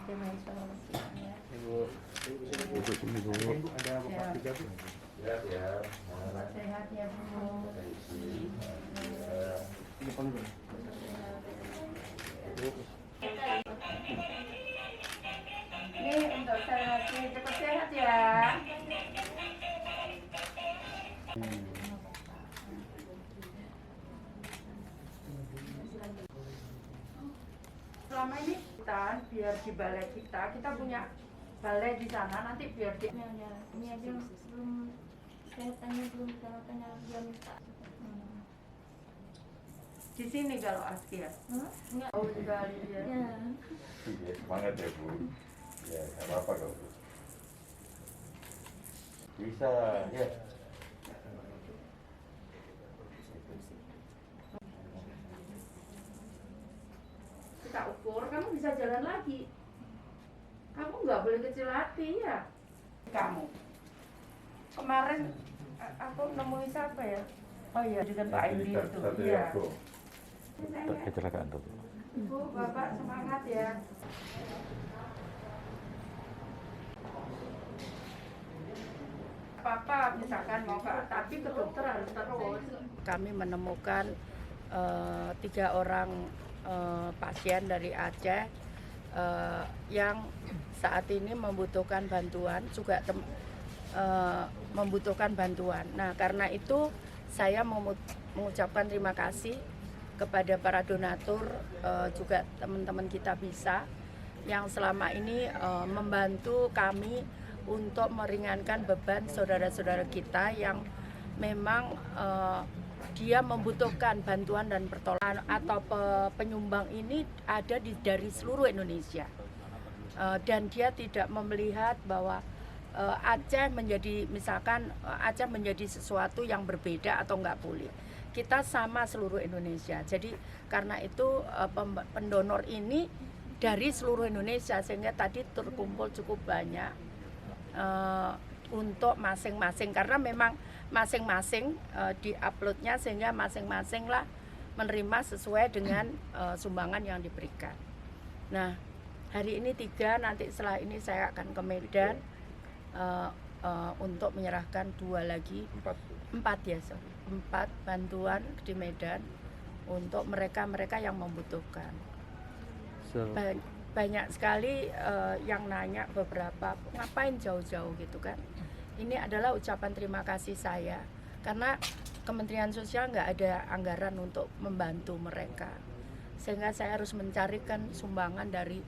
Tim isolasi ya. Ibu, Ibu sini Bu. Ibu ada bapak juga Bu. Ya, ya. Sehat ya Bu. Ini pun Bu. Ini untuk saya cepat sehat ya. Selama ini kita biar di balai kita punya balai di sana, nanti biar di Ini aja belum kesehatannya belum tanda-tanda dia minta. di sini kalau Aski ya. Enggak. Oh sekali ya. Ya. Ya, semangat ya Bu. Ya, nggak apa-apa kok Bu. Bisa, ya. Kita ukur, kamu bisa jalan lagi. Kamu nggak boleh kecil hati ya. Kamu kemarin aku nemuin siapa ya? Oh iya, dengan Pak Indi itu. Iya. Kecelakaan tuh. Bu, Bapak semangat ya. Apa misalkan mau ke, tapi ke dokter harus terus. Kami menemukan 3 orang pasien dari Aceh yang saat ini membutuhkan bantuan, juga membutuhkan bantuan. Nah, karena itu saya mengucapkan terima kasih kepada para donatur, juga teman-teman kita bisa yang selama ini membantu kami untuk meringankan beban saudara-saudara kita yang memang dia membutuhkan bantuan dan pertolongan atau penyumbang ini ada dari seluruh Indonesia. Dan dia tidak melihat bahwa Aceh menjadi misalkan Aceh menjadi sesuatu yang berbeda atau nggak boleh. Kita sama seluruh Indonesia. Jadi karena itu pendonor ini dari seluruh Indonesia sehingga tadi terkumpul cukup banyak untuk masing-masing, karena memang masing-masing di-uploadnya sehingga masing-masing lah menerima sesuai dengan sumbangan yang diberikan. Nah, hari ini 3, nanti setelah ini saya akan ke Medan untuk menyerahkan 2 lagi, 4 ya, 4 bantuan di Medan untuk mereka-mereka yang membutuhkan. Banyak sekali yang nanya beberapa, ngapain jauh-jauh gitu kan. Ini adalah ucapan terima kasih saya, karena Kementerian Sosial nggak ada anggaran untuk membantu mereka. Sehingga saya harus mencarikan sumbangan dari